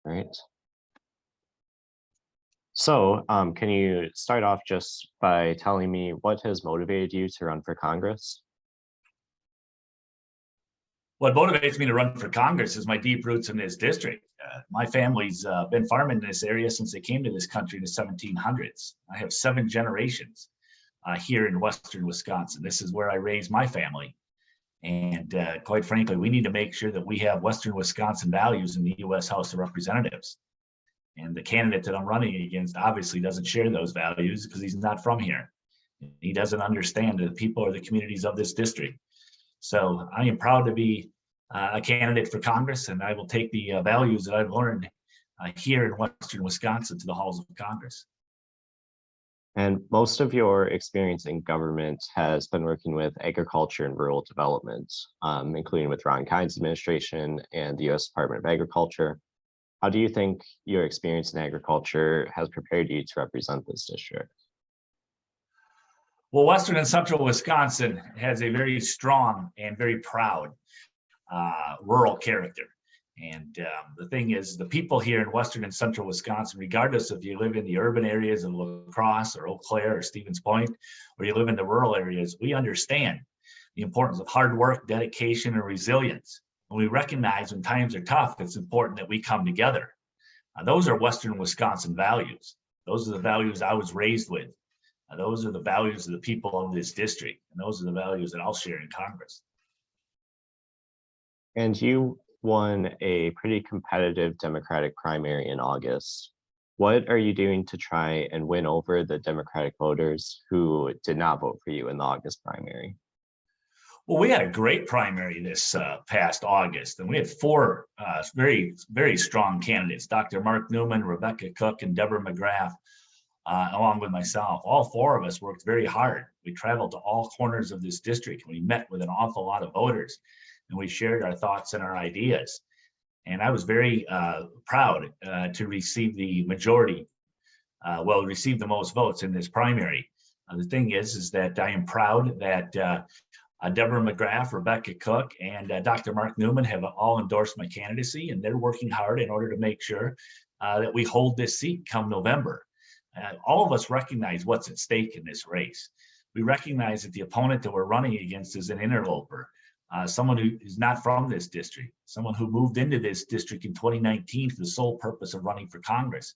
Right. So, can you start off just by telling me what has motivated you to run for Congress? What motivates me to run for Congress is my deep roots in this district. My family's been farming in this area since they came to this country in the 1700s. I have 7 generations here in Western Wisconsin. This is where I raised my family. And quite frankly, we need to make sure that we have Western Wisconsin values in the U.S. House of Representatives. And the candidate that I'm running against obviously doesn't share those values because he's not from here. He doesn't understand the people or the communities of this district. So I am proud to be a candidate for Congress, and I will take the values that I've learned here in Western Wisconsin to the halls of Congress. And most of your experience in government has been working with agriculture and rural development, including with Ron Kind's administration and the U.S. Department of Agriculture. How do you think your experience in agriculture has prepared you to represent this district? Well, Western and Central Wisconsin has a very strong and very proud rural character. And the thing is, the people here in Western and Central Wisconsin, regardless if you live in the urban areas of La Crosse or Eau Claire or Stevens Point, or you live in the rural areas, we understand the importance of hard work, dedication, and resilience. And we recognize when times are tough, it's important that we come together. Those are Western Wisconsin values. Those are the values I was raised with. Those are the values of the people of this district. And those are the values that I'll share in Congress. And you won a pretty competitive Democratic primary in August. What are you doing to try and win over the Democratic voters who did not vote for you in the August primary? Well, we had a great primary this past August, and we had 4 very, very strong candidates: Dr. Mark Newman, Rebecca Cook, and Deborah McGrath, along with myself. All 4 of us worked very hard. We traveled to all corners of this district, and we met with an awful lot of voters, and we shared our thoughts and our ideas. And I was very proud to receive the majority, receive the most votes in this primary. The thing is that I am proud that Deborah McGrath, Rebecca Cook, and Dr. Mark Newman have all endorsed my candidacy, and they're working hard in order to make sure that we hold this seat come November. All of us recognize what's at stake in this race. We recognize that the opponent that we're running against is an interloper, someone who is not from this district, someone who moved into this district in 2019 for the sole purpose of running for Congress.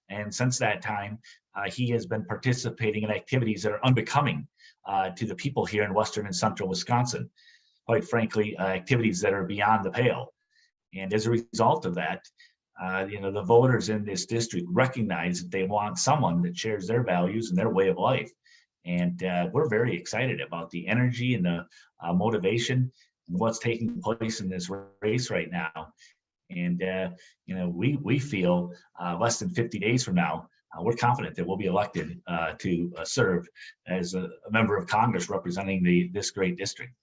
And since that time, he has been participating in activities that are unbecoming to the people here in Western and Central Wisconsin. Quite frankly, activities that are beyond the pale. And as a result of that, the voters in this district recognize that they want someone that shares their values and their way of life. And we're very excited about the energy and the motivation and what's taking place in this race right now. And we feel less than 50 days from now, we're confident that we'll be elected to serve as a member of Congress representing this great district.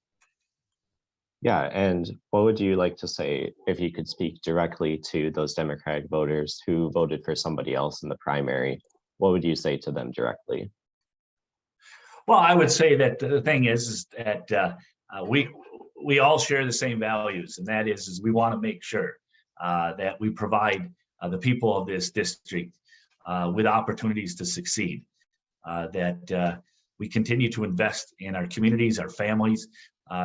Yeah, and what would you like to say if you could speak directly to those Democratic voters who voted for somebody else in the primary? What would you say to them directly? Well, I would say that the thing is that we all share the same values, and that is we want to make sure that we provide the people of this district with opportunities to succeed, that we continue to invest in our communities, our families,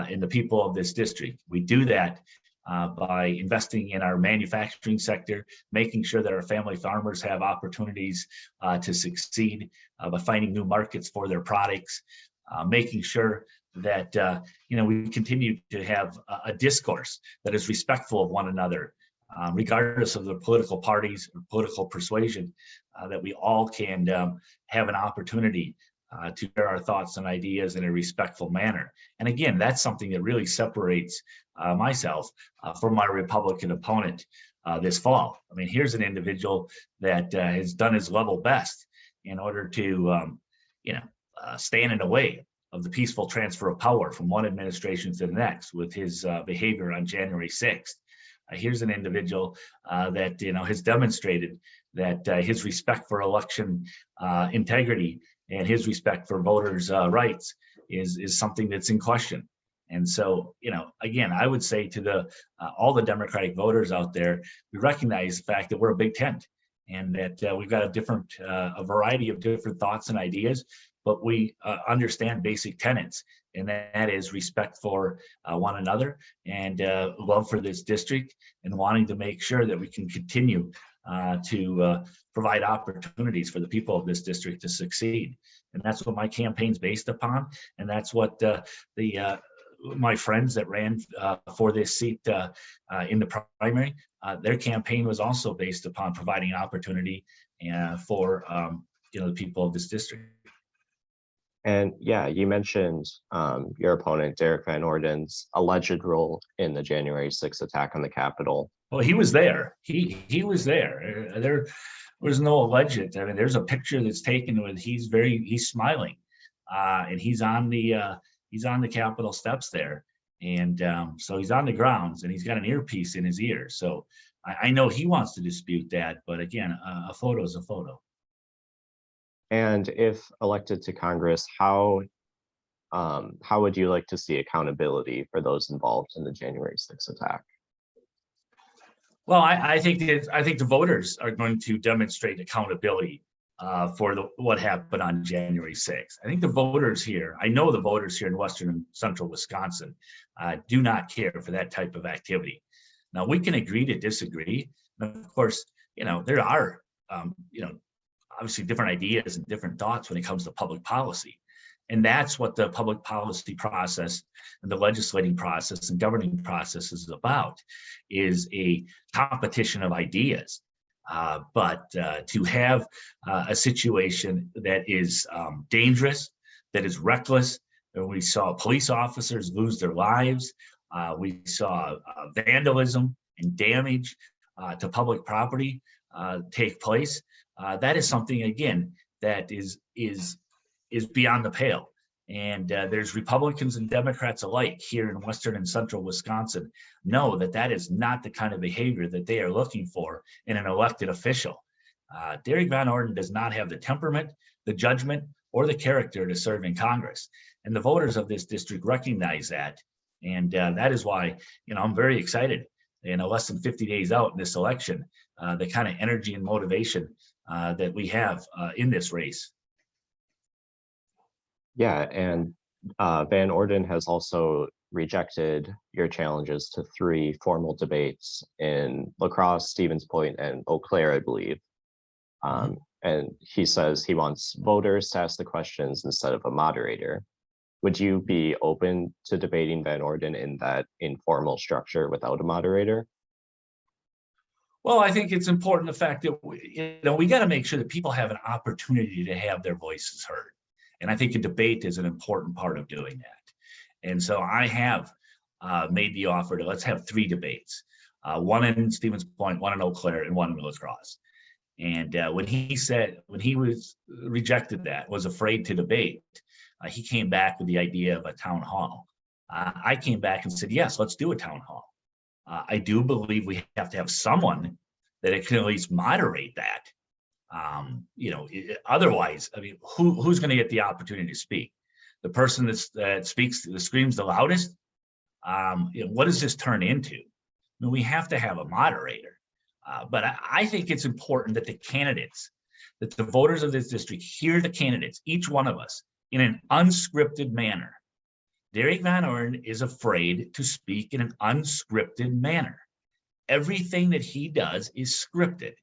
in the people of this district. We do that by investing in our manufacturing sector, making sure that our family farmers have opportunities to succeed, by finding new markets for their products, making sure that we continue to have a discourse that is respectful of one another, regardless of the political parties or political persuasion, that we all can have an opportunity to share our thoughts and ideas in a respectful manner. And again, that's something that really separates myself from my Republican opponent this fall. I mean, here's an individual that has done his level best in order to, stand in the way of the peaceful transfer of power from one administration to the next with his behavior on January 6th. Here's an individual that has demonstrated that his respect for election integrity and his respect for voters' rights is something that's in question. And so, again, I would say to the all the Democratic voters out there, we recognize the fact that we're a big tent, and that we've got a variety of different thoughts and ideas, but we understand basic tenets, and that is respect for one another, and love for this district, and wanting to make sure that we can continue to provide opportunities for the people of this district to succeed. And that's what my campaign's based upon, and that's what my friends that ran for this seat in the primary, their campaign was also based upon providing opportunity for the people of this district. And yeah, you mentioned your opponent, Derek Van Orden's alleged role in the January 6th attack on the Capitol. Well, he was there. He was there. There was no alleged. I mean, there's a picture that's taken with he's smiling, and he's on the Capitol steps there, and so he's on the grounds, and he's got an earpiece in his ear. So I know he wants to dispute that, but again, a photo is a photo. And if elected to Congress, how would you like to see accountability for those involved in the January 6th attack? Well, I think the voters are going to demonstrate accountability for what happened on January 6th. I think the voters here, I know the voters here in Western and Central Wisconsin do not care for that type of activity. Now, we can agree to disagree. And of course, there are, obviously different ideas and different thoughts when it comes to public policy. And that's what the public policy process and the legislating process and governing process is about, is a competition of ideas. But to have a situation that is dangerous, that is reckless, and we saw police officers lose their lives, we saw vandalism and damage to public property take place. That is something, again, that is beyond the pale. And there's Republicans and Democrats alike here in Western and Central Wisconsin know that is not the kind of behavior that they are looking for in an elected official. Derek Van Orden does not have the temperament, the judgment, or the character to serve in Congress. And the voters of this district recognize that. And that is why, I'm very excited, less than 50 days out in this election, the kind of energy and motivation that we have in this race. Yeah, and Van Orden has also rejected your challenges to 3 formal debates in La Crosse, Stevens Point, and Eau Claire, I believe. And he says he wants voters to ask the questions instead of a moderator. Would you be open to debating Van Orden in that informal structure without a moderator? Well, I think it's important, the fact that we got to make sure that people have an opportunity to have their voices heard. And I think a debate is an important part of doing that. And so I have made the offer to let's have 3 debates, one in Stevens Point, one in Eau Claire, and one in La Crosse. And when he was rejected that, was afraid to debate, he came back with the idea of a town hall. I came back and said, yes, let's do a town hall. I do believe we have to have someone that can at least moderate that. Otherwise, I mean, who's going to get the opportunity to speak? The person that screams the loudest? What does this turn into? I mean, we have to have a moderator. But I think it's important that that the voters of this district hear the candidates, each one of us, in an unscripted manner. Derek Van Orden is afraid to speak in an unscripted manner. Everything that he does is scripted.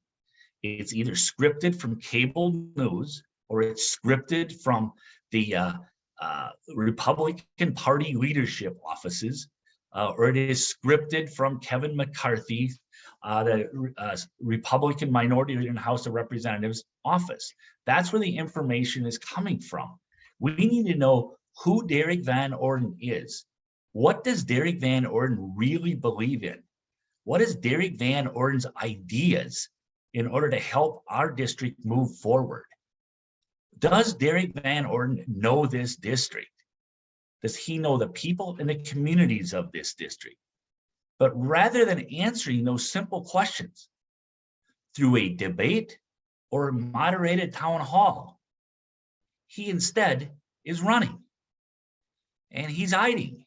It's either scripted from cable news, or it's scripted from the Republican Party leadership offices, or it is scripted from Kevin McCarthy, the Republican Minority Leader in the House of Representatives office. That's where the information is coming from. We need to know who Derek Van Orden is. What does Derek Van Orden really believe in? What is Derek Van Orden's ideas in order to help our district move forward? Does Derek Van Orden know this district? Does he know the people and the communities of this district? But rather than answering those simple questions through a debate or a moderated town hall, he instead is running, and he's hiding,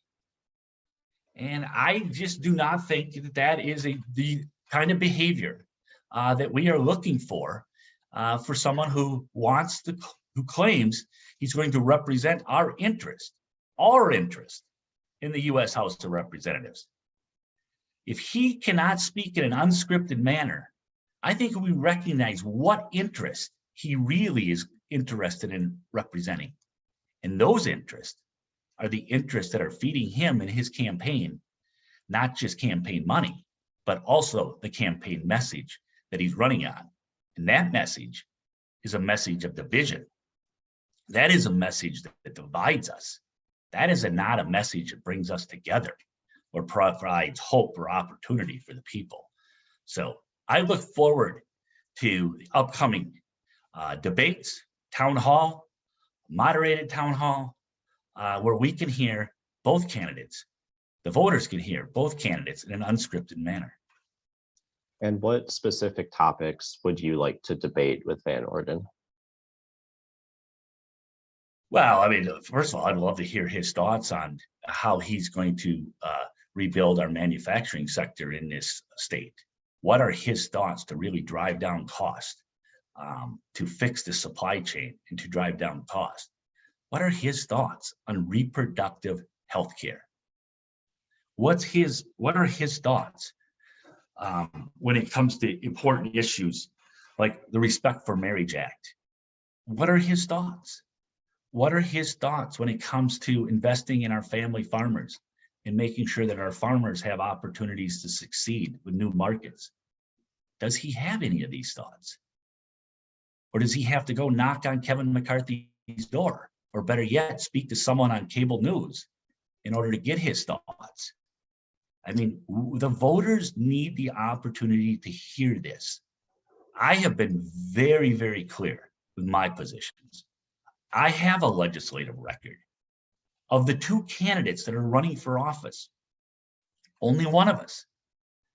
And I just do not think that that is the kind of behavior that we are looking for someone who who claims he's going to represent our interest in the U.S. House of Representatives. If he cannot speak in an unscripted manner, I think we recognize what interest he really is interested in representing. And those interests are the interests that are feeding him and his campaign, not just campaign money, but also the campaign message that he's running on. And that message is a message of division. That is a message that divides us. That is not a message that brings us together or provides hope or opportunity for the people. So I look forward to the upcoming debates, town hall, moderated town hall, where we can hear both candidates. The voters can hear both candidates in an unscripted manner. And what specific topics would you like to debate with Van Orden? Well, I mean, first of all, I'd love to hear his thoughts on how he's going to rebuild our manufacturing sector in this state. What are his thoughts to really drive down cost, to fix the supply chain and to drive down cost? What are his thoughts on reproductive health care? What are his thoughts when it comes to important issues like the Respect for Marriage Act? What are his thoughts? What are his thoughts when it comes to investing in our family farmers and making sure that our farmers have opportunities to succeed with new markets? Does he have any of these thoughts? Or does he have to go knock on Kevin McCarthy's door? Or better yet, speak to someone on cable news in order to get his thoughts? I mean, the voters need the opportunity to hear this. I have been very, very clear with my positions. I have a legislative record. Of the two candidates that are running for office, only one of us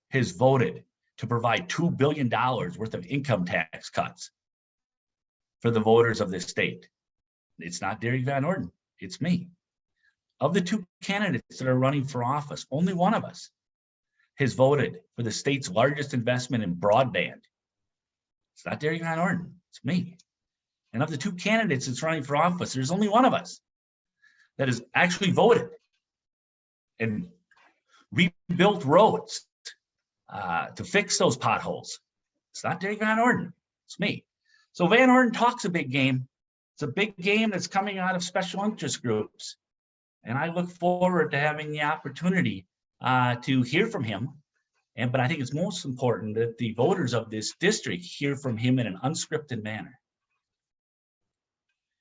has voted to provide $2 billion worth of income tax cuts for the voters of this state. It's not Derek Van Orden, it's me. Of the two candidates that are running for office, only one of us has voted for the state's largest investment in broadband. It's not Derek Van Orden, it's me. And of the two candidates that's running for office, there's only one of us that has actually voted and rebuilt roads to fix those potholes. It's not Derek Van Orden, it's me. So Van Orden talks a big game. It's a big game that's coming out of special interest groups. And I look forward to having the opportunity to hear from him. But I think it's most important that the voters of this district hear from him in an unscripted manner.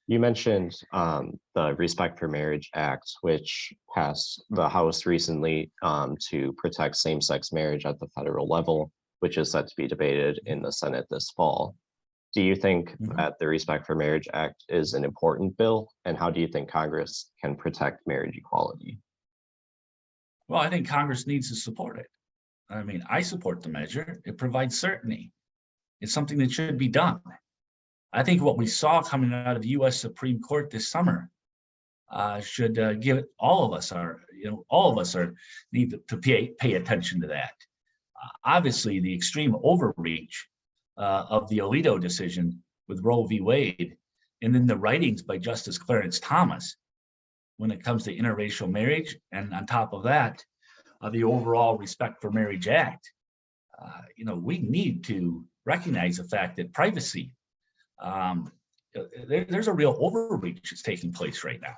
You mentioned the Respect for Marriage Act, which passed the House recently to protect same-sex marriage at the federal level, which is set to be debated in the Senate this fall. Do you think that the Respect for Marriage Act is an important bill? And how do you think Congress can protect marriage equality? Well, I think Congress needs to support it. I mean, I support the measure. It provides certainty. It's something that should be done. I think what we saw coming out of the U.S. Supreme Court this summer should give all of us need to pay attention to that. Obviously, the extreme overreach of the Alito decision with Roe v. Wade, and then the writings by Justice Clarence Thomas when it comes to interracial marriage, and on top of that, the overall Respect for Marriage Act. We need to recognize the fact that privacy, there's a real overreach that's taking place right now.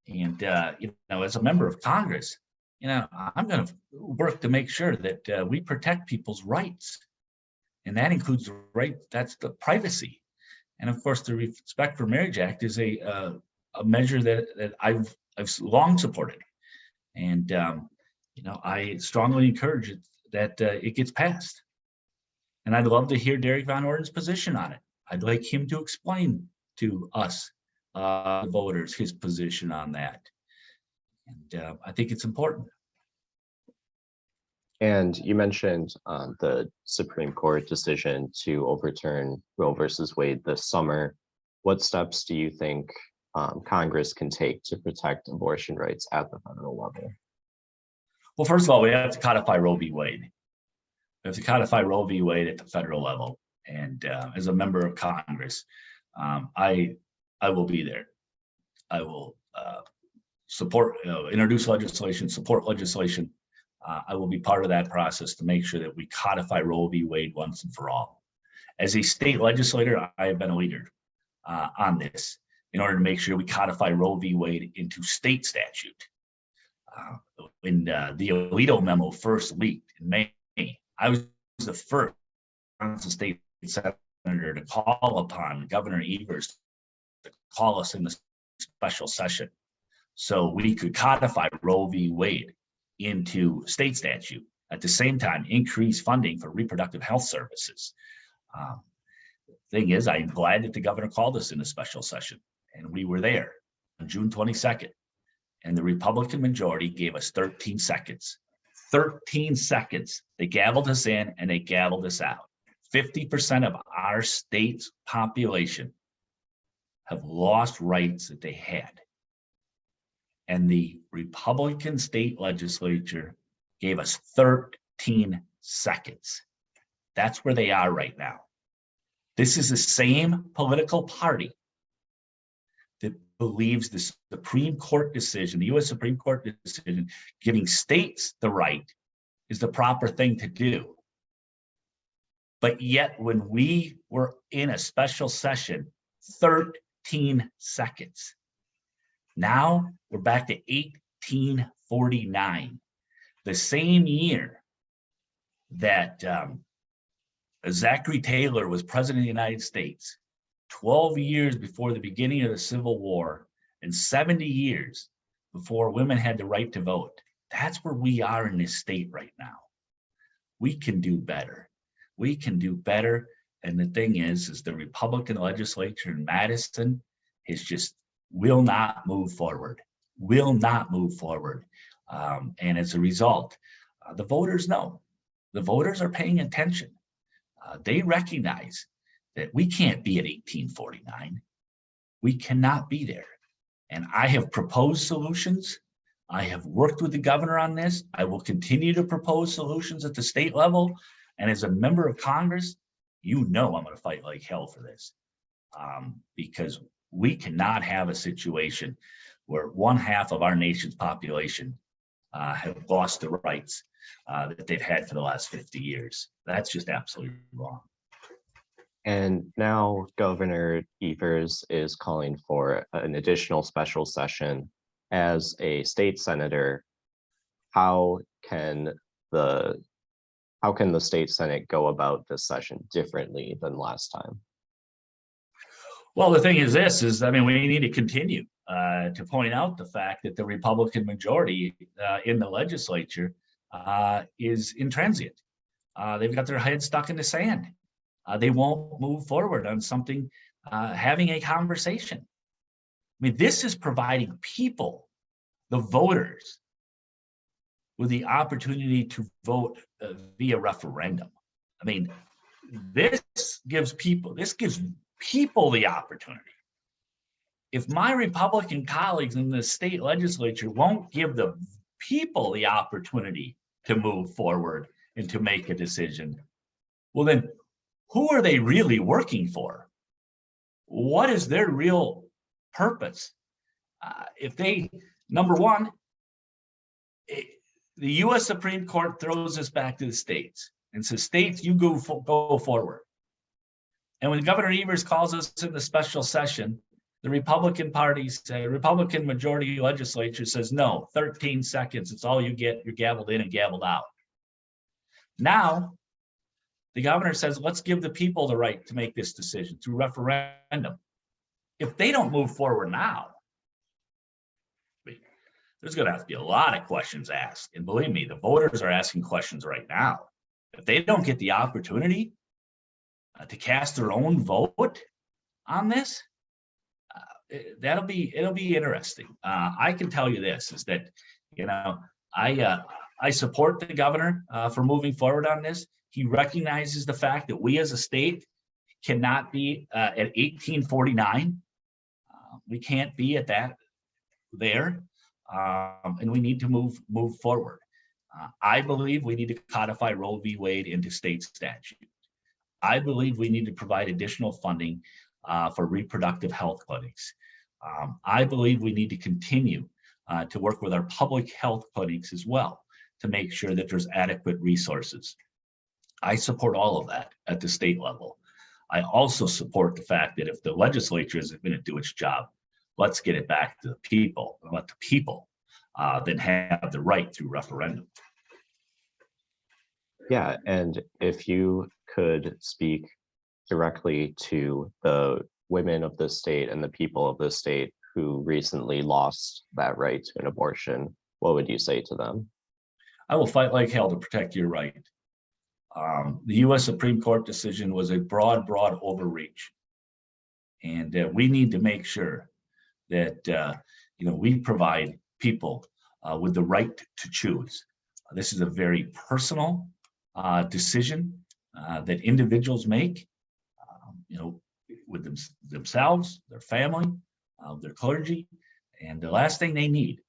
And, as a member of Congress, I'm going to work to make sure that we protect people's rights. And that includes the right, that's the privacy. And of course, the Respect for Marriage Act is a measure that I've long supported. And, I strongly encourage it that it gets passed. And I'd love to hear Derek Van Orden's position on it. I'd like him to explain to us, the voters, his position on that. And I think it's important. And you mentioned the Supreme Court decision to overturn Roe versus Wade this summer. What steps do you think Congress can take to protect abortion rights at the federal level? Well, first of all, we have to codify Roe v. Wade. We have to codify Roe v. Wade at the federal level. And as a member of Congress, I will be there. I will support, introduce legislation, support legislation. I will be part of that process to make sure that we codify Roe v. Wade once and for all. As a state legislator, I have been a leader on this in order to make sure we codify Roe v. Wade into state statute. When the Alito memo first leaked in May, I was the first state senator to call upon Governor Evers to call us in the special session so we could codify Roe v. Wade into state statute. At the same time, increase funding for reproductive health services. Thing is, I'm glad that the governor called us in a special session, and we were there on June 22nd. And the Republican majority gave us 13 seconds. 13 seconds. They gavelled us in and they gavelled us out. 50% of our state's population have lost rights that they had. And the Republican state legislature gave us 13 seconds. That's where they are right now. This is the same political party that believes the Supreme Court decision, the US Supreme Court decision, giving states the right is the proper thing to do. But yet when we were in a special session, 13 seconds. Now we're back to 1849, the same year that Zachary Taylor was president of the United States, 12 years before the beginning of the Civil War, and 70 years before women had the right to vote. That's where we are in this state right now. We can do better. We can do better. And the thing is the Republican legislature in Madison is just will not move forward, will not move forward. And as a result, the voters know. The voters are paying attention. They recognize that we can't be at 1849. We cannot be there. And I have proposed solutions. I have worked with the governor on this. I will continue to propose solutions at the state level. And as a member of Congress, you know I'm going to fight like hell for this. Because we cannot have a situation where 1/2 of our nation's population have lost the rights that they've had for the last 50 years. That's just absolutely wrong. And now Governor Evers is calling for an additional special session. As a state senator, how can the state Senate go about this session differently than last time? Well, the thing is we need to continue to point out the fact that the Republican majority in the legislature is intransient. They've got their heads stuck in the sand. They won't move forward on something, having a conversation. I mean, this is providing people, the voters, with the opportunity to vote via referendum. I mean, this gives people the opportunity. If my Republican colleagues in the state legislature won't give the people the opportunity to move forward and to make a decision, well then, who are they really working for? What is their real purpose? If they, number one, the US Supreme Court throws this back to the states and says, states, you go forward. And when Governor Evers calls us in the special session, the Republican majority legislature says, no, 13 seconds, it's all you get, you're gavelled in and gavelled out. Now, the governor says, let's give the people the right to make this decision through referendum. If they don't move forward now, there's going to have to be a lot of questions asked. And believe me, the voters are asking questions right now. If they don't get the opportunity to cast their own vote on this, it'll be interesting. I can tell you this is that, I support the governor for moving forward on this. He recognizes the fact that we as a state cannot be at 1849. We can't be at that there, and we need to move forward. I believe we need to codify Roe v. Wade into state statute. I believe we need to provide additional funding for reproductive health clinics. I believe we need to continue to work with our public health clinics as well to make sure that there's adequate resources. I support all of that at the state level. I also support the fact that if the legislature isn't going to do its job, let's get it back to the people and let the people then have the right through referendum. Yeah, and if you could speak directly to the women of the state and the people of the state who recently lost that right to an abortion, what would you say to them? I will fight like hell to protect your right. The U.S. Supreme Court decision was a broad overreach. And we need to make sure that we provide people with the right to choose. This is a very personal decision that individuals make, with themselves, their family, their clergy, and the last thing they need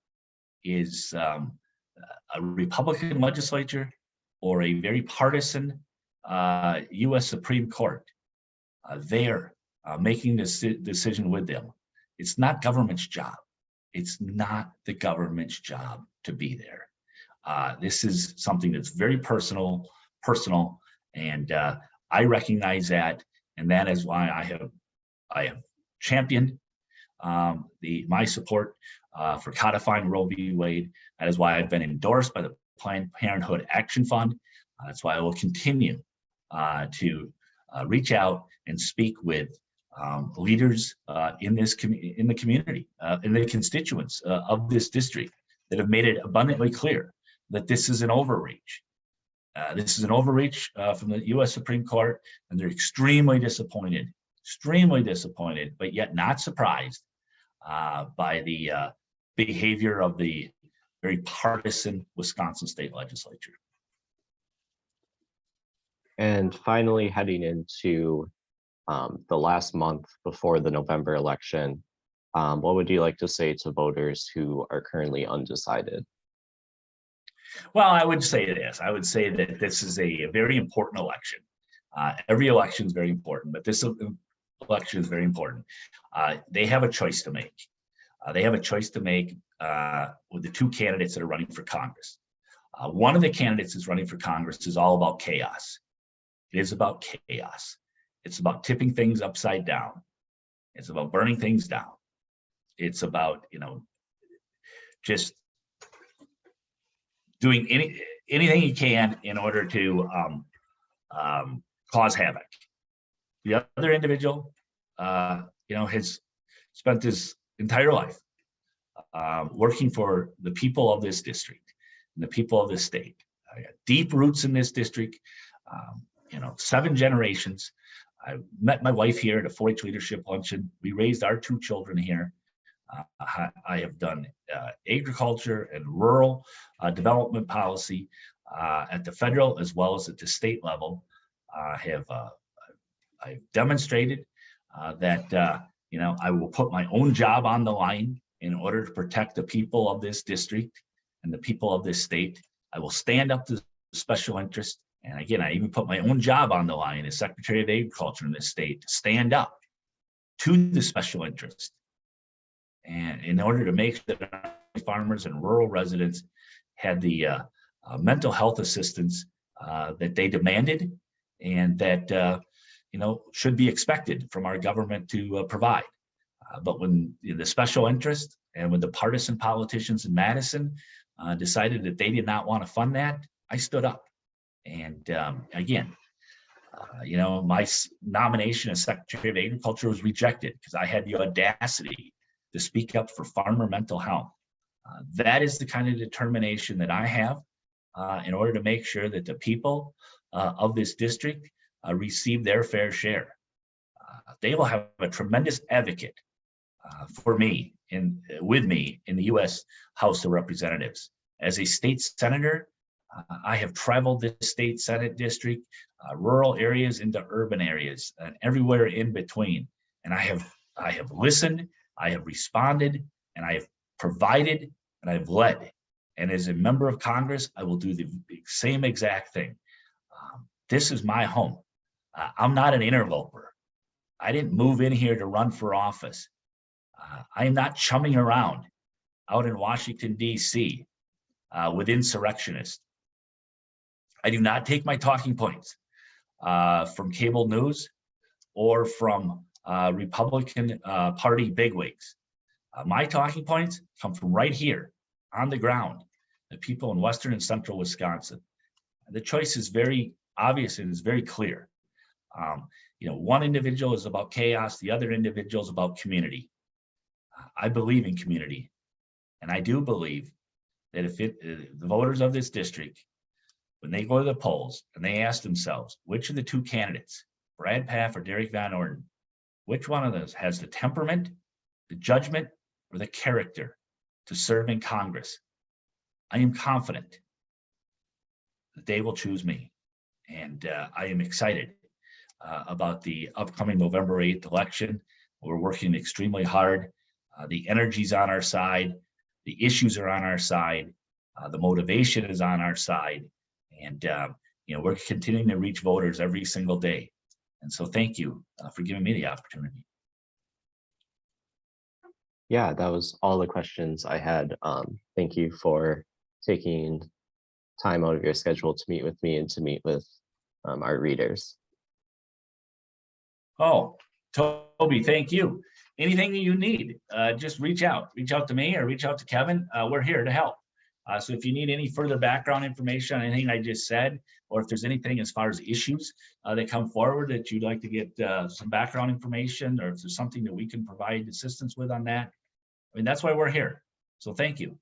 is a Republican legislature or a very partisan U.S. Supreme Court there making this decision with them. It's not government's job. It's not the government's job to be there. This is something that's very personal, and I recognize that, and that is why I have championed my support for codifying Roe v. Wade. That is why I've been endorsed by the Planned Parenthood Action Fund. That's why I will continue to reach out and speak with leaders in the community, in the constituents of this district that have made it abundantly clear that this is an overreach. This is an overreach from the U.S. Supreme Court, and they're extremely disappointed, but yet not surprised by the behavior of the very partisan Wisconsin state legislature. And finally, heading into the last month before the November election, what would you like to say to voters who are currently undecided? Well, I would say this. I would say that this is a very important election. Every election is very important, but this election is very important. They have a choice to make. They have a choice to make with the two candidates that are running for Congress. One of the candidates that's running for Congress is all about chaos. It is about chaos. It's about tipping things upside down. It's about burning things down. It's about, just doing anything he can in order to cause havoc. The other individual, has spent his entire life working for the people of this district and the people of this state. I got deep roots in this district, 7 generations. I met my wife here at a 4-H leadership luncheon. We raised our 2 children here. I have done agriculture and rural development policy at the federal as well as at the state level. I've demonstrated that I will put my own job on the line in order to protect the people of this district and the people of this state. I will stand up to special interest. And again, I even put my own job on the line as Secretary of Agriculture in this state to stand up to the special interest. And in order to make sure that farmers and rural residents had the mental health assistance that they demanded and that should be expected from our government to provide. But when the special interest and when the partisan politicians in Madison decided that they did not want to fund that, I stood up. And again, my nomination as Secretary of Agriculture was rejected because I had the audacity to speak up for farmer mental health. That is the kind of determination that I have in order to make sure that the people of this district receive their fair share. They will have a tremendous advocate for me and with me in the U.S. House of Representatives. As a state senator, I have traveled this state Senate district, rural areas into urban areas, and everywhere in between. And I have listened, I have responded, and I have provided, and I have led And as a member of Congress, I will do the same exact thing. This is my home. I'm not an interloper. I didn't move in here to run for office. I am not chumming around out in Washington, D.C. With insurrectionists. I do not take my talking points from cable news or from Republican Party bigwigs. My talking points come from right here on the ground, the people in Western and Central Wisconsin. The choice is very obvious and is very clear. One individual is about chaos, the other individual is about community. I believe in community, and I do believe that if the voters of this district, when they go to the polls and they ask themselves, which of the two candidates, Brad Pfaff or Derek Van Orden, which one of those has the temperament, the judgment, or the character to serve in Congress, I am confident that they will choose me. And I am excited about the upcoming November 8th election. We're working extremely hard. The energy's on our side. The issues are on our side. The motivation is on our side. And we're continuing to reach voters every single day. And so thank you for giving me the opportunity. Yeah, that was all the questions I had. Thank you for taking time out of your schedule to meet with me and to meet with our readers. Oh, Toby, thank you. Anything that you need, just reach out to me or reach out to Kevin. We're here to help. So if you need any further background information on anything I just said, or if there's anything as far as issues that come forward that you'd like to get some background information, or if there's something that we can provide assistance with on that, I mean, that's why we're here. So thank you.